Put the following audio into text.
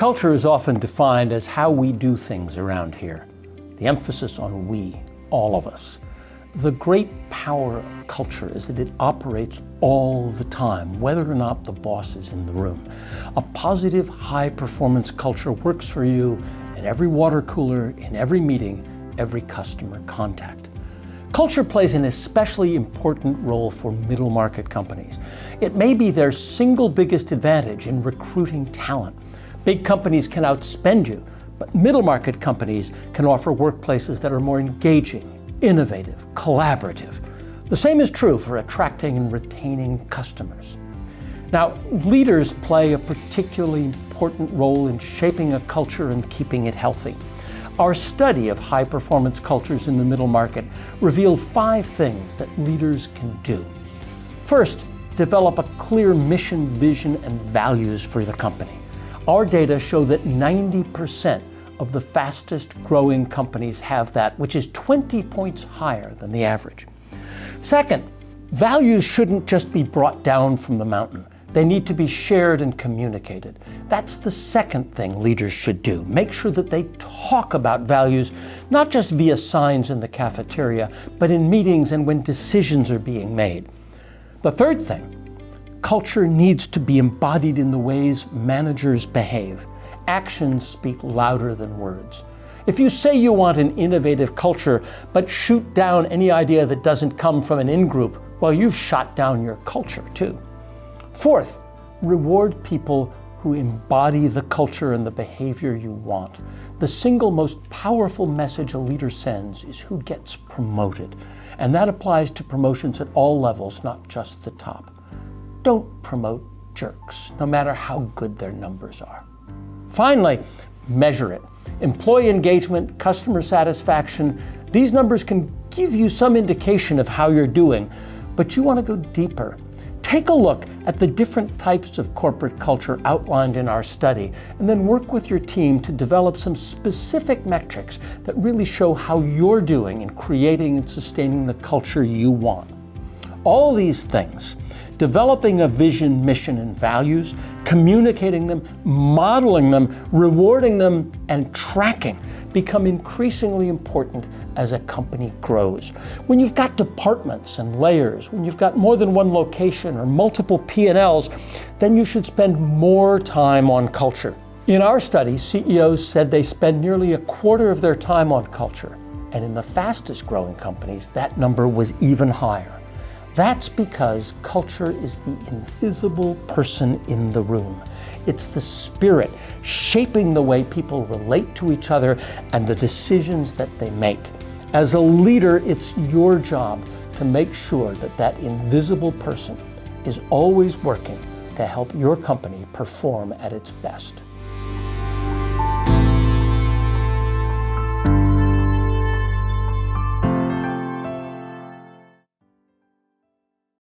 Culture is often defined as how we do things around here. The emphasis on we, all of us. The great power of culture is that it operates all the time, whether or not the boss is in the room. A positive, high-performance culture works for you in every water cooler, in every meeting, every customer contact. Culture plays an especially important role for middle market companies. It may be their single biggest advantage in recruiting talent. Big companies can outspend you, but middle market companies can offer workplaces that are more engaging, innovative, collaborative. The same is true for attracting and retaining customers. Now, leaders play a particularly important role in shaping a culture and keeping it healthy. Our study of high-performance cultures in the middle market revealed 5 things that leaders can do. First, develop a clear mission, vision, and values for the company. Our data show that 90% of the fastest growing companies have that, which is 20 points higher than the average. Second, values shouldn't just be brought down from the mountain. They need to be shared and communicated. That's the second thing leaders should do. Make sure that they talk about values, not just via signs in the cafeteria, but in meetings and when decisions are being made. The third thing, culture needs to be embodied in the ways managers behave. Actions speak louder than words. If you say you want an innovative culture, but shoot down any idea that doesn't come from an in-group, well, you've shot down your culture too. Fourth, reward people who embody the culture and the behavior you want. The single most powerful message a leader sends is who gets promoted. And that applies to promotions at all levels, not just the top. Don't promote jerks, no matter how good their numbers are. Finally, measure it. Employee engagement, customer satisfaction, these numbers can give you some indication of how you're doing, but you want to go deeper. Take a look at the different types of corporate culture outlined in our study, and then work with your team to develop some specific metrics that really show how you're doing in creating and sustaining the culture you want. All these things, developing a vision, mission, and values, communicating them, modeling them, rewarding them, and tracking, become increasingly important as a company grows. When you've got departments and layers, when you've got more than one location or multiple P&Ls, then you should spend more time on culture. In our study, CEOs said they spend nearly a quarter of their time on culture, and in the fastest growing companies, that number was even higher. That's because culture is the invisible person in the room. It's the spirit shaping the way people relate to each other and the decisions that they make. As a leader, it's your job to make sure that that invisible person is always working to help your company perform at its best.